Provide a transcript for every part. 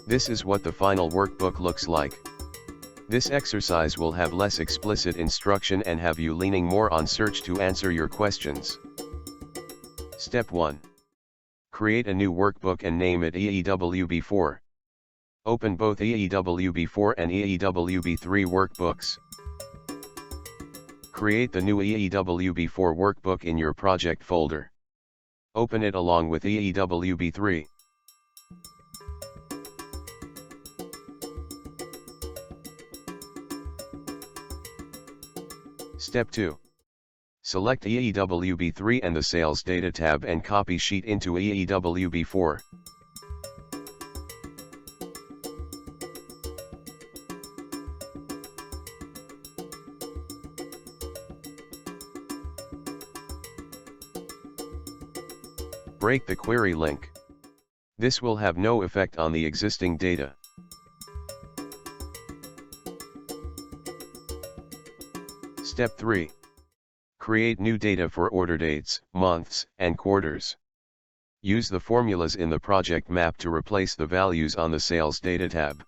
This is what the final workbook looks like. This exercise will have less explicit instruction and have you leaning more on search to answer your questions. Step 1. Create a new workbook and name it EEWB4. Open both EEWB4 and EEWB3 workbooks. Create the new EEWB4 workbook in your project folder. Open it along with EEWB3. Step 2. Select EEWB3 and the Sales Data tab and copy sheet into EEWB4. Break the query link. This will have no effect on the existing data. Step 3. Create new data for order dates, months, and quarters. Use the formulas in the project map to replace the values on the Sales Data tab.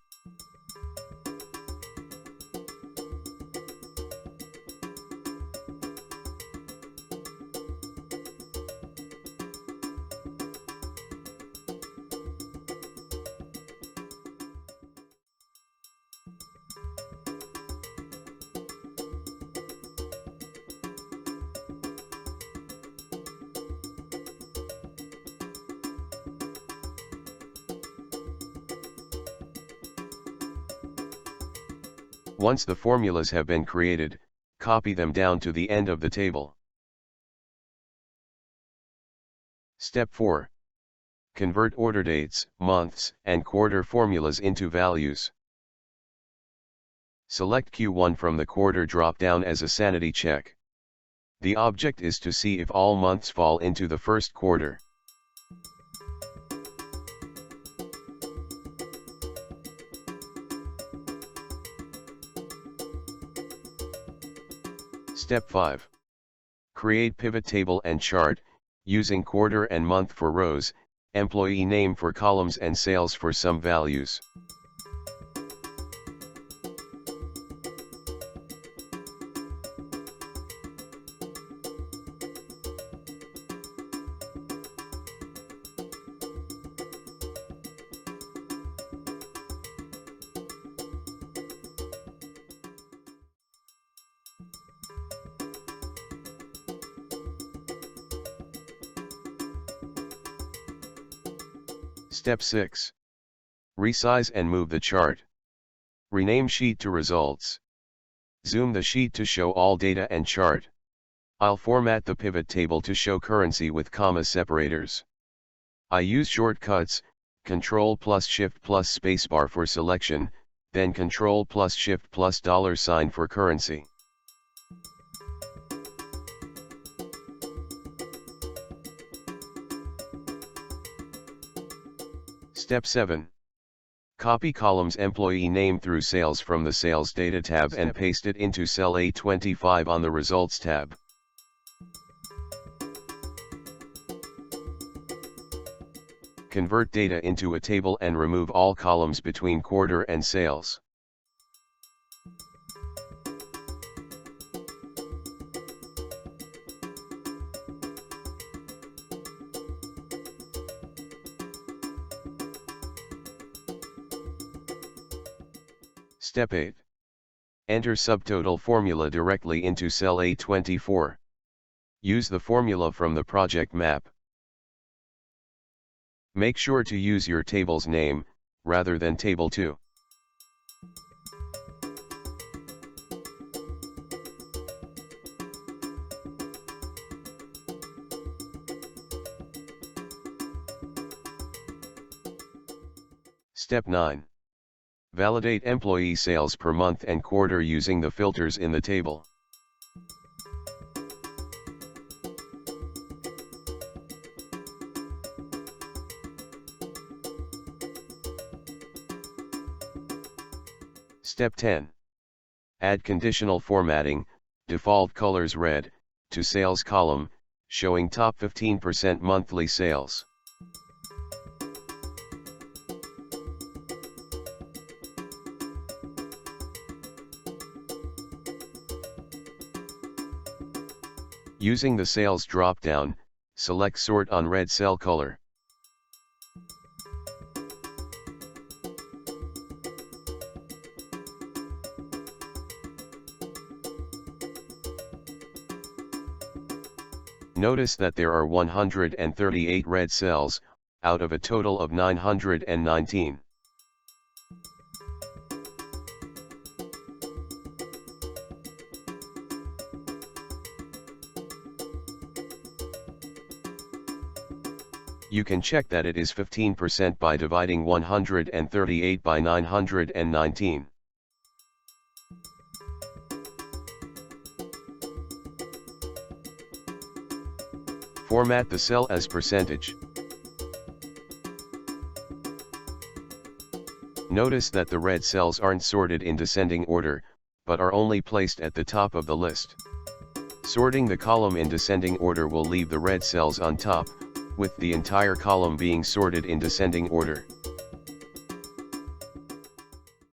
Once the formulas have been created, copy them down to the end of the table. Step 4. Convert order dates, months, and quarter formulas into values. Select Q1 from the quarter drop-down as a sanity check. The object is to see if all months fall into the first quarter. Step 5. Create pivot table and chart, using quarter and month for rows, employee name for columns and sales for some values. Step 6. Resize and move the chart. Rename sheet to results. Zoom the sheet to show all data and chart. I'll format the pivot table to show currency with comma separators. I use shortcuts, Ctrl plus Shift plus spacebar for selection, then Ctrl plus Shift plus $sign for currency. Step 7. Copy columns employee name through sales from the Sales Data tab and paste it into cell A25 on the Results tab. Convert data into a table and remove all columns between quarter and sales. Step 8. Enter subtotal formula directly into cell A24. Use the formula from the project map. Make sure to use your table's name, rather than Table 2. Step 9. Validate employee sales per month and quarter using the filters in the table. Step 10. Add conditional formatting, default colors red, to sales column, showing top 15% monthly sales. Using the Sales drop-down, select Sort on red cell color. Notice that there are 138 red cells, out of a total of 919. You can check that it is 15% by dividing 138 by 919. Format the cell as percentage. Notice that the red cells aren't sorted in descending order, but are only placed at the top of the list. Sorting the column in descending order will leave the red cells on top, with the entire column being sorted in descending order.